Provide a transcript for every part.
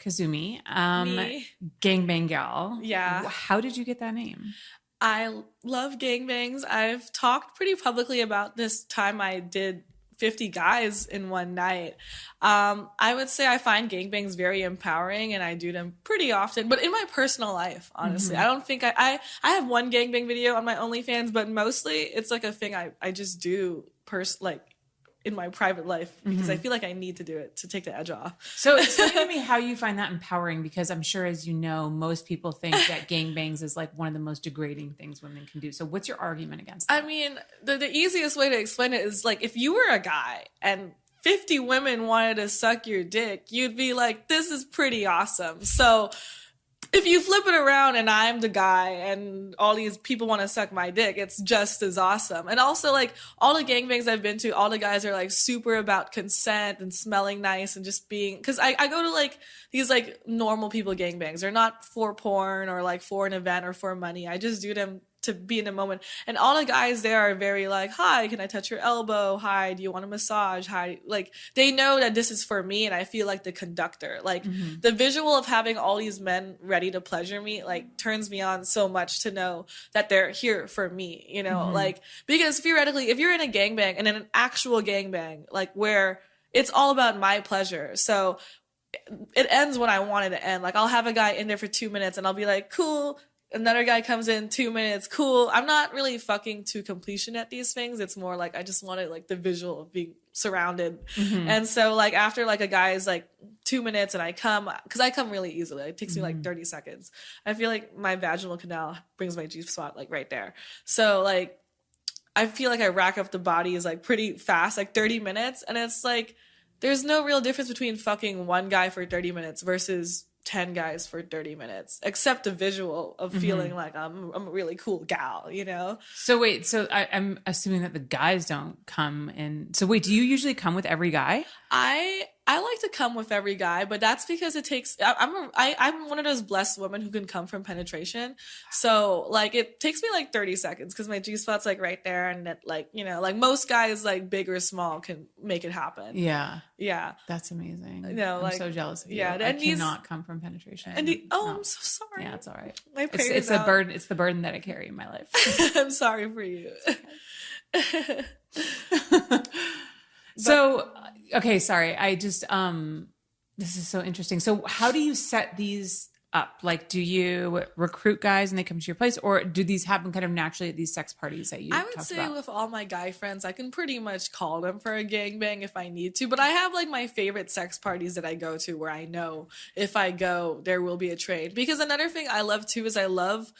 Kazumi, Me. gangbang gal. Yeah. How did you get that name? I love gangbangs. I've talked pretty publicly about this time I did 50 guys in one night. I would say I find gangbangs very empowering and I do them pretty often, but in my personal life, honestly. I don't think I have one gangbang video on my OnlyFans, but mostly it's like a thing I just do like in my private life because I feel like I need to do it to take the edge off. So explain to me how you find that empowering, because I'm sure, as you know, most people think that gangbangs is like one of the most degrading things women can do. So what's your argument against that? I mean, the easiest way to explain it is like if you were a guy and 50 women wanted to suck your dick, you'd be like, this is pretty awesome. So if you flip it around and I'm the guy and all these people want to suck my dick, it's just as awesome. And also, like, all the gangbangs I've been to, all the guys are like super about consent and smelling nice and just being, because I go to like these like normal people gangbangs. They're not for porn or like for an event or for money. I just do them to be in the moment. And all the guys there are very like, hi, can I touch your elbow? Hi, do you want a massage? Hi. Like, they know that this is for me, and I feel like the conductor. Like, the visual of having all these men ready to pleasure me, like, turns me on so much to know that they're here for me, you know? Like, because theoretically, if you're in a gangbang, and in an actual gangbang, like, where it's all about my pleasure. So it ends when I want it to end. Like, I'll have a guy in there for 2 minutes, and I'll be like, cool. Another guy comes in 2 minutes, cool. I'm not really fucking to completion at these things. It's more like I just wanted like the visual of being surrounded. And so like after like a guy's like 2 minutes and I come, because I come really easily. It takes me like 30 seconds. I feel like my vaginal canal brings my G-spot like right there. So like I feel like I rack up the bodies like pretty fast, like 30 minutes. And it's like there's no real difference between fucking one guy for 30 minutes versus 10 guys for 30 minutes, except the visual of feeling like I'm a really cool gal, you know? So wait, so I'm assuming that the guys don't come in. So wait, do you usually come with every guy? I like to come with every guy, but that's because it takes, I'm one of those blessed women who can come from penetration. So like it takes me like 30 seconds because my G-spot's like right there, and it like, you know, like most guys like big or small can make it happen. Yeah. Yeah. That's amazing. No, I'm like, so jealous of you. yeah, I and cannot come from penetration. And I'm so sorry. Yeah, it's all right. My It's a burden. It's the burden that I carry in my life. I'm sorry for you. So, okay, sorry. I just, this is so interesting. So how do you set these up? Like, do you recruit guys and they come to your place, or do these happen kind of naturally at these sex parties that you I would talked say about? with all my guy friends, I can pretty much call them for a gangbang if I need to. But I have like my favorite sex parties that I go to where I know if I go, there will be a trade. Because another thing I love too is I love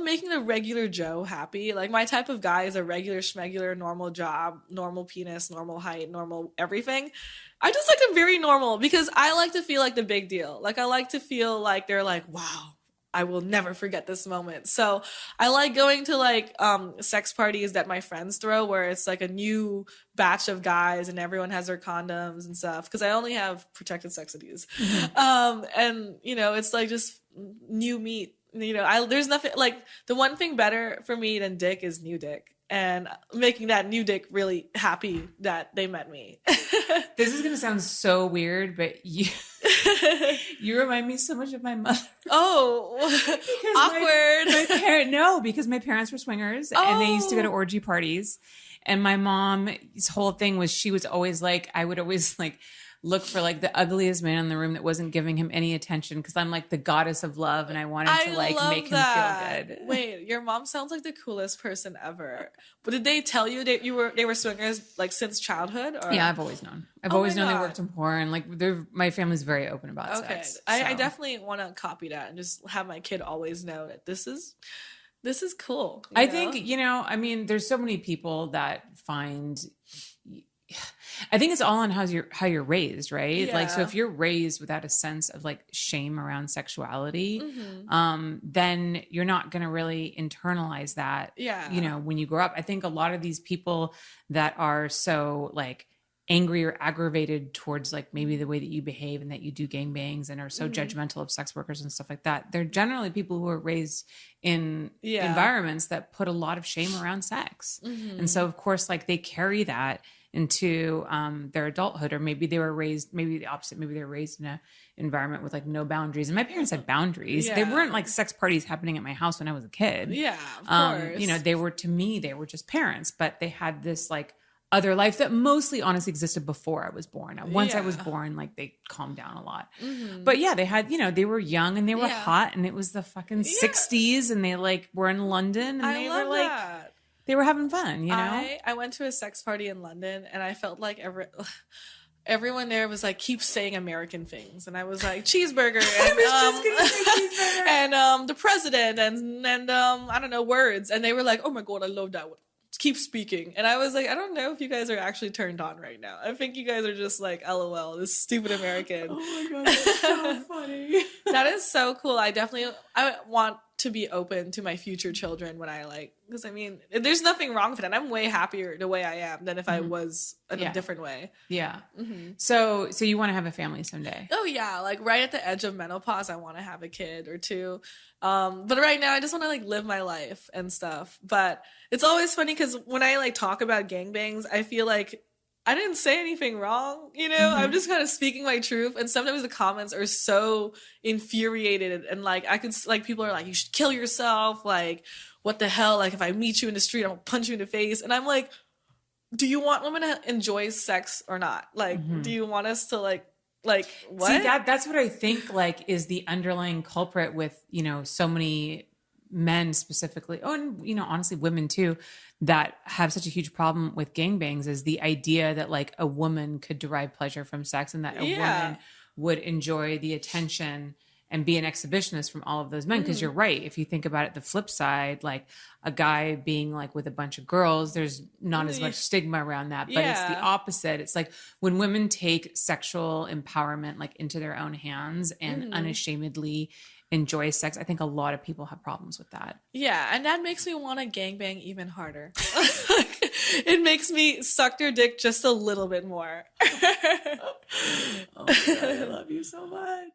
making a regular Joe happy. Like my type of guy is a regular schmegular, normal job, normal penis, normal height, normal everything. I just like them very normal because I like to feel like the big deal. Like I like to feel like they're like, wow, I will never forget this moment. So I like going to like sex parties that my friends throw where it's like a new batch of guys and everyone has their condoms and stuff, because I only have protected sex with these. And you know, it's like just new meat. You know, there's nothing like, the one thing better for me than dick is new dick. And making that new dick really happy that they met me. This is going to sound so weird, but you remind me so much of my mother. Oh, awkward. Because my parents were swingers and they used to go to orgy parties. And my mom's whole thing was she was always like, I would always like look for like the ugliest man in the room that wasn't giving him any attention, because I'm like the goddess of love and I wanted to like make him feel good. Wait, your mom sounds like the coolest person ever. But did they tell you that they were swingers like since childhood? Or? Yeah, I've always known. I've always known they worked in porn. Like my family's very open about sex. So. I definitely want to copy that and just have my kid always know that this is cool. I think, you know, I mean, there's so many people that find, I think it's all on how you're raised, right? Yeah. Like, so if you're raised without a sense of like shame around sexuality, then you're not going to really internalize that, you know, when you grow up. I think a lot of these people that are so like angry or aggravated towards like maybe the way that you behave and that you do gangbangs and are so judgmental of sex workers and stuff like that, they're generally people who are raised in environments that put a lot of shame around sex. And so of course, like they carry that into their adulthood, or maybe they were raised, maybe the opposite, maybe they were raised in a environment with like no boundaries. And my parents had boundaries. They weren't like sex parties happening at my house when I was a kid. Yeah, of course. You know, they were, to me, they were just parents, but they had this like other life that mostly honestly existed before I was born. Now, once I was born, like they calmed down a lot. But yeah, they had, you know, they were young and they were hot, and it was the fucking 60s, and they like were in London, and they were like, they were having fun, you know? I went to a sex party in London, and I felt like everyone there was like, keep saying American things, and I was like, cheeseburger, and and the president, and I don't know, words, and they were like, oh my god, I love that one. Keep speaking. And I was like, I don't know if you guys are actually turned on right now. I think you guys are just like, LOL, this stupid American. Oh my god, that's so funny. That is so cool. I want to be open to my future children when I like, because I mean, there's nothing wrong with it. I'm way happier the way I am than if I was in a different way. Yeah. So you want to have a family someday? Oh yeah, like right at the edge of menopause, I want to have a kid or two. But right now I just want to like live my life and stuff. But it's always funny because when I like talk about gangbangs, I feel like I didn't say anything wrong, you know? I'm just kind of speaking my truth. And sometimes the comments are so infuriated, and like I could like, people are like, you should kill yourself, like what the hell, like if I meet you in the street, I'll punch you in the face. And I'm like, do you want women to enjoy sex or not? Like do you want us to like what? See, that's what I think like is the underlying culprit with, you know, so many men specifically, and you know, honestly women too, that have such a huge problem with gangbangs, is the idea that like a woman could derive pleasure from sex, and that a woman would enjoy the attention and be an exhibitionist from all of those men. Because you're right, if you think about it, the flip side, like a guy being like with a bunch of girls, there's not as much stigma around that. But it's the opposite. It's like when women take sexual empowerment like into their own hands and unashamedly enjoy sex, I think a lot of people have problems with that. Yeah, and that makes me want to gangbang even harder. It makes me suck their dick just a little bit more. Oh my God, I love you so much.